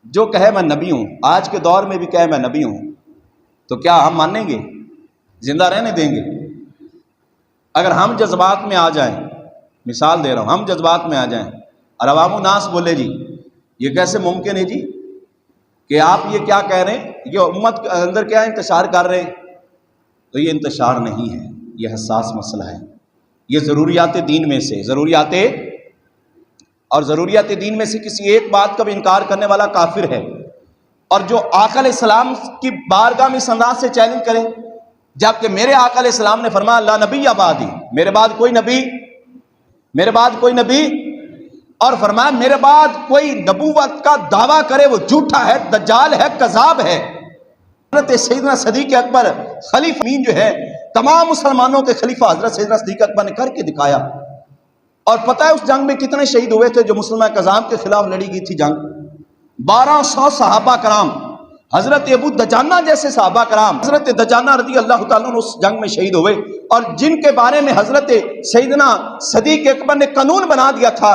جو کہے میں نبی ہوں، آج کے دور میں بھی کہے میں نبی ہوں، تو کیا ہم مانیں گے؟ زندہ رہنے دیں گے؟ اگر ہم جذبات میں آ جائیں، مثال دے رہا ہوں، ہم جذبات میں آ جائیں اور عوام الناس بولے جی یہ کیسے ممکن ہے جی کہ آپ یہ کیا کہہ رہے ہیں، یہ امت کے اندر کیا انتشار کر رہے ہیں، تو یہ انتشار نہیں ہے، یہ حساس مسئلہ ہے، یہ ضروریات دین میں سے ضروریات دین میں سے کسی ایک بات کا بھی انکار کرنے والا کافر ہے۔ اور جو آقا علیہ السلام کی بارگاہ میں اس انداز سے چیلنج کرے، جبکہ میرے آقا علیہ السلام نے فرمایا لا نبی بعدی، میرے بعد کوئی نبی، اور فرمایا میرے بعد کوئی نبوت کا دعویٰ کرے وہ جھوٹا ہے، دجال ہے، کذاب ہے۔ حضرت سیدنا صدیق اکبر خلیفہ امین جو ہے، تمام مسلمانوں کے خلیفہ حضرت سیدنا صدیق اکبر نے کر کے دکھایا۔ اور پتہ ہے اس جنگ میں کتنے شہید ہوئے تھے جو مسلمہ کذاب کے خلاف لڑی گئی تھی جنگ؟ 1200 صحابہ کرام، حضرت ابو دجانہ جیسے صحابہ کرام، حضرت دجانہ رضی اللہ تعالیٰ عنہ اس جنگ میں شہید ہوئے، اور جن کے بارے میں حضرت سیدنا صدیق اکبر نے قانون بنا دیا تھا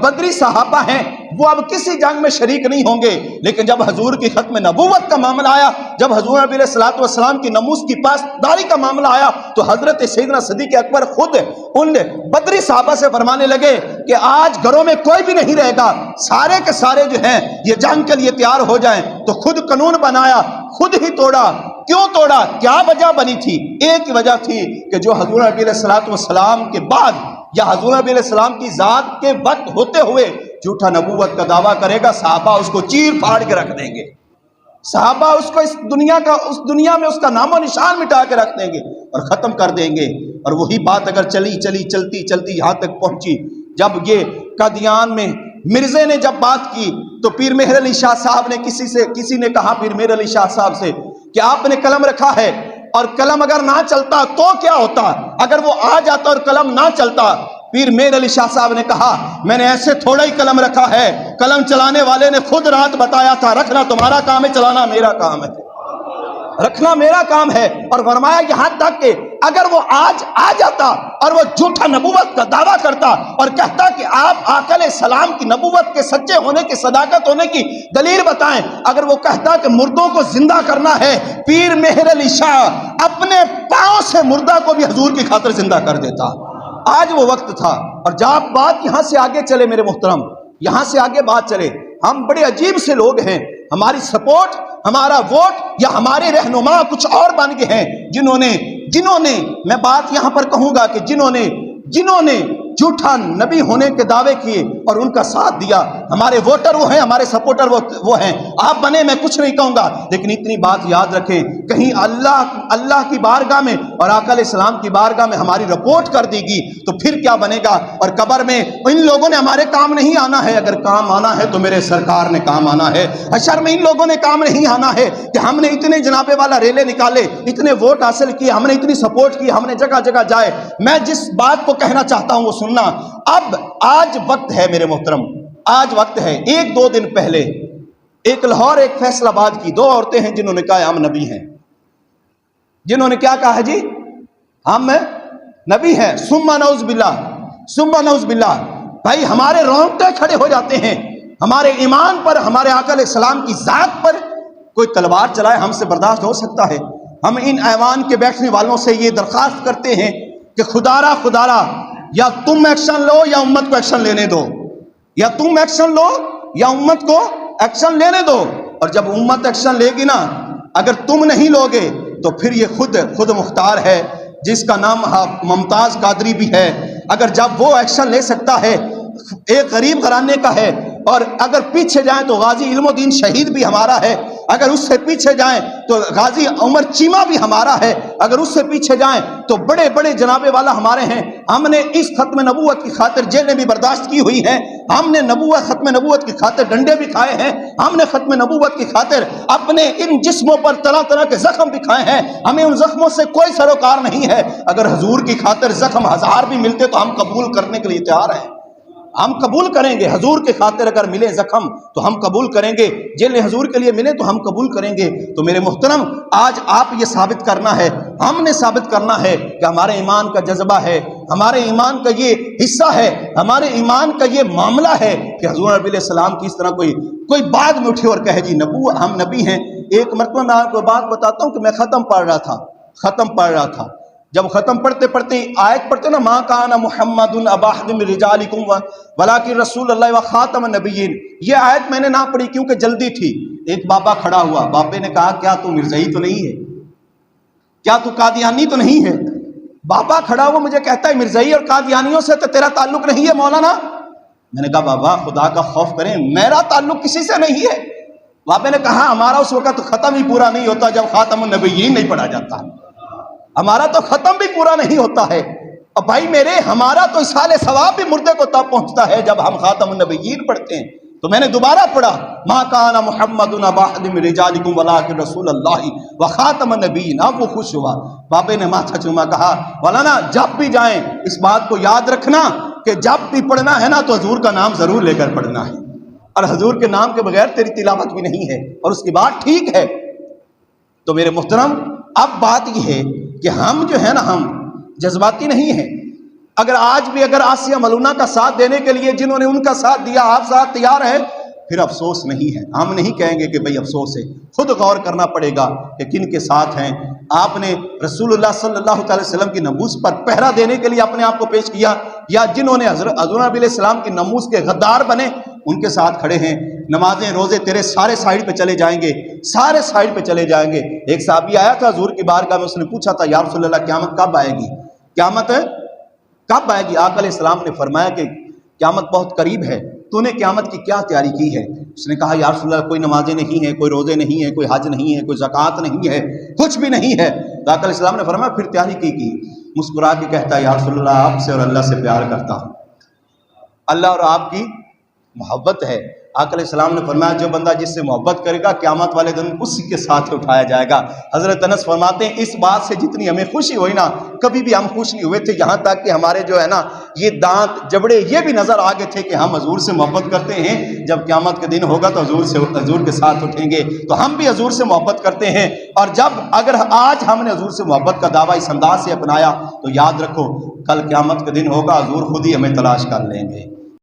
بدری صحابہ ہیں وہ اب کسی جنگ میں شریک نہیں ہوں گے۔ لیکن جب حضور کی ختم نبوت کا معاملہ آیا، جب حضور نبی علیہ الصلوۃ والسلام کی ناموس کی پاسداری کا معاملہ آیا، تو حضرت سیدنا صدیق اکبر خود ان بدری صحابہ سے فرمانے لگے کہ آج گھروں میں کوئی بھی نہیں رہے گا، سارے کے سارے جو ہیں یہ جنگ کے لیے تیار ہو جائیں۔ تو خود قانون بنایا، خود ہی توڑا۔ کیوں توڑا؟ کیا وجہ بنی تھی؟ ایک ہی وجہ تھی کہ جو حضور نبی علیہ الصلوۃ والسلام کے بعد یا حضور نبی علیہ السلام کی ذات کے وقت ہوتے ہوئے جھوٹا نبوت کا دعویٰ کرے گا، صحابہ اس کو چیر پھاڑ کے رکھ دیں گے، صحابہ اس کو اس دنیا میں اس کا نام و نشان مٹا کے رکھ دیں گے اور ختم کر دیں گے۔ اور وہی بات اگر چلتی یہاں تک پہنچی، جب یہ قادیان میں مرزے نے جب بات کی تو پیر مہر علی شاہ صاحب نے کسی نے کہا پیر مہر علی شاہ صاحب سے کہ آپ نے قلم رکھا ہے اور قلم اگر نہ چلتا تو کیا ہوتا؟ اگر وہ آ جاتا اور قلم نہ چلتا؟ پیر مہر علی شاہ صاحب نے کہا میں نے ایسے تھوڑا ہی قلم رکھا ہے، قلم چلانے والے نے خود رات بتایا تھا رکھنا تمہارا کام ہے، چلانا میرا کام ہے، رکھنا میرا کام ہے۔ اور فرمایا یہاں تک کہ اگر وہ آج آ جاتا اور وہ جھوٹا نبوت کا دعویٰ کرتا اور کہتا کہ آپ آقا علیہ السلام کی نبوت کے سچے ہونے کی صداقت ہونے کی دلیل بتائیں، اگر وہ کہتا کہ مردوں کو زندہ کرنا ہے، پیر مہر علی شاہ اپنے پاؤں سے مردہ کو بھی حضور کی خاطر زندہ کر دیتا۔ آج وہ وقت تھا۔ اور جب بات یہاں سے آگے چلے میرے محترم، یہاں سے آگے بات چلے، ہم بڑے عجیب سے لوگ ہیں، ہماری سپورٹ، ہمارا ووٹ یا ہمارے رہنما کچھ اور بن گئے ہیں، جنہوں نے میں بات یہاں پر کہوں گا کہ جنہوں نے جھوٹا نبی ہونے کے دعوے کیے اور ان کا ساتھ دیا، ہمارے ووٹر وہ ہیں، ہمارے سپورٹر وہ ہیں۔ آپ بنے، میں کچھ نہیں کہوں گا، لیکن اتنی بات یاد رکھیں، کہیں اللہ کی بارگاہ میں اور آقا علیہ السلام کی بارگاہ میں ہماری رپورٹ کر دی گی تو پھر کیا بنے گا؟ اور قبر میں ان لوگوں نے ہمارے کام نہیں آنا ہے، اگر کام آنا ہے تو میرے سرکار نے کام آنا ہے۔ حشر میں ان لوگوں نے کام نہیں آنا ہے کہ ہم نے اتنے جنابے والا ریلے نکالے، اتنے ووٹ حاصل کیے، ہم نے اتنی سپورٹ کی، ہم نے جگہ جگہ جائے۔ میں جس بات کو کہنا چاہتا ہوں وہ سننا، آج وقت ہے میرے محترم، آج وقت ہے۔ 1-2 دن پہلے ایک لاہور ایک فیصل آباد کی 2 عورتیں ہیں جنہوں نے کہا ہم نبی ہیں، جنہوں نے کیا کہا ہے جی؟ ہم نبی ہیں۔ ثم نعوذ باللہ۔ بھائی ہمارے رونگٹے کھڑے ہو جاتے ہیں، ہمارے ایمان پر، ہمارے آقا علیہ السلام کی ذات پر کوئی تلوار چلائے، ہم سے برداشت ہو سکتا ہے؟ ہم ان ایوان کے بیٹھنے والوں سے یہ درخواست کرتے ہیں کہ خدا را یا تم ایکشن لو یا امت کو ایکشن لینے دو، یا تم ایکشن لو یا امت کو ایکشن لینے دو۔ اور جب امت ایکشن لے گی نا، اگر تم نہیں لوگے تو پھر یہ خود مختار ہے جس کا نام ممتاز قادری بھی ہے، اگر جب وہ ایکشن لے سکتا ہے، ایک غریب گھرانے کا ہے، اور اگر پیچھے جائیں تو غازی علم الدین شہید بھی ہمارا ہے، اگر اس سے پیچھے جائیں تو غازی عمر چیمہ بھی ہمارا ہے، اگر اس سے پیچھے جائیں تو بڑے بڑے جنابے والا ہمارے ہیں۔ ہم نے اس ختم نبوت کی خاطر جیلیں بھی برداشت کی ہوئی ہیں، ہم نے ختم نبوت کی خاطر ڈنڈے بھی کھائے ہیں، ہم نے ختم نبوت کی خاطر اپنے ان جسموں پر طرح طرح کے زخم بھی کھائے ہیں، ہمیں ان زخموں سے کوئی سروکار نہیں ہے۔ اگر حضور کی خاطر زخم 1000 بھی ملتے تو ہم قبول کرنے کے لیے تیار ہیں۔ ہم قبول کریں گے، حضور کے خاطر اگر ملے زخم تو ہم قبول کریں گے، جیل حضور کے لیے ملے تو ہم قبول کریں گے۔ تو میرے محترم، آج آپ یہ ثابت کرنا ہے، ہم نے ثابت کرنا ہے کہ ہمارے ایمان کا جذبہ ہے، ہمارے ایمان کا یہ حصہ ہے، ہمارے ایمان کا یہ معاملہ ہے کہ حضور نبی علیہ السلام کی اس طرح کوئی بعد میں اٹھے اور کہے جی ہم نبی ہیں۔ ایک مرتبہ میں آپ کو بات بتاتا ہوں کہ میں ختم پڑھ رہا تھا، جب ختم پڑھتے پڑھتے آیت پڑھتے نا، ما کان محمد ابا احد من رجالکم ولکن رسول اللہ و خاتم النبیین، یہ آیت میں نے نہ پڑھی کیونکہ جلدی تھی۔ ایک بابا کھڑا ہوا، بابے نے کہا کیا تو مرزائی تو نہیں ہے، کیا تو قادیانی تو نہیں ہے؟ بابا کھڑا ہوا مجھے کہتا ہے مرزائی اور قادیانیوں سے تو تیرا تعلق نہیں ہے مولانا۔ میں نے کہا بابا خدا کا خوف کریں، میرا تعلق کسی سے نہیں ہے۔ بابے نے کہا ہمارا اس وقت ختم ہی پورا نہیں ہوتا جب خاتم النبیین نہیں پڑھا جاتا، ہمارا تو ختم بھی پورا نہیں ہوتا ہے۔ اور بھائی میرے، ہمارا تو اصحال ثواب بھی مردے کو تب پہنچتا ہے جب ہم خاتم النبیین پڑھتے ہیں۔ تو میں نے دوبارہ پڑھا، ما کان محمد ابا احد من رجالکم ولکن رسول اللہ و خاتم النبیین۔ اب وہ خوش ہوا، بابے نے ماتھا چوما، کہا مولانا جب بھی جائیں اس بات کو یاد رکھنا کہ جب بھی پڑھنا ہے نا تو حضور کا نام ضرور لے کر پڑھنا ہے، اور حضور کے نام کے بغیر تیری تلاوت بھی نہیں ہے، اور اس کی بات ٹھیک ہے۔ تو میرے محترم، اب بات یہ ہے کہ ہم جو ہے نا، ہم جذباتی نہیں ہیں۔ اگر آج بھی اگر آسیہ ملونہ کا ساتھ دینے کے لیے جنہوں نے ان کا ساتھ دیا آپ ساتھ تیار ہیں، پھر افسوس نہیں ہے، ہم نہیں کہیں گے کہ بھئی افسوس ہے، خود غور کرنا پڑے گا کہ کن کے ساتھ ہیں۔ آپ نے رسول اللہ صلی اللہ تعالی وسلم کی ناموس پر پہرا دینے کے لیے اپنے آپ کو پیش کیا، یا جنہوں نے حضور نبی علیہ السلام کی ناموس کے غدار بنے ان کے ساتھ کھڑے ہیں۔ نمازیں روزے تیرے سارے سائڈ پہ چلے جائیں گے، سارے سائڈ پہ چلے جائیں گے۔ ایک صحابی آیا تھا حضور کی بارگاہ میں، اس نے پوچھا تھا یا رسول اللہ قیامت کب آئے گی، قیامت کب آئے گی؟ آقا علیہ السلام نے فرمایا کہ قیامت بہت قریب ہے، تو نے قیامت کی کیا تیاری کی ہے؟ اس نے کہا یا رسول اللہ کوئی نمازیں نہیں ہیں، کوئی روزے نہیں ہیں، کوئی حج نہیں ہے، کوئی زکوٰۃ نہیں ہے، کچھ بھی نہیں ہے۔ تو آقا علیہ السلام نے فرمایا پھر تیاری کی مسکرا کے کہتا ہے یا رسول اللہ آپ سے اور اللہ سے پیار کرتا ہوں، اللہ اور آپ کی محبت ہے۔ آقا علیہ السلام نے فرمایا جو بندہ جس سے محبت کرے گا قیامت والے دن اسی کے ساتھ اٹھایا جائے گا۔ حضرت انس فرماتے ہیں اس بات سے جتنی ہمیں خوشی ہوئی نا، کبھی بھی ہم خوش نہیں ہوئے تھے، یہاں تک کہ ہمارے جو ہے نا یہ دانت جبڑے یہ بھی نظر آگے تھے کہ ہم حضور سے محبت کرتے ہیں، جب قیامت کے دن ہوگا تو حضور کے ساتھ اٹھیں گے۔ تو ہم بھی حضور سے محبت کرتے ہیں، اور جب اگر آج ہم نے حضور سے محبت کا دعویٰ اس انداز سے اپنایا تو یاد رکھو کل قیامت کے دن ہوگا حضور خود ہی ہمیں تلاش کر لیں گے۔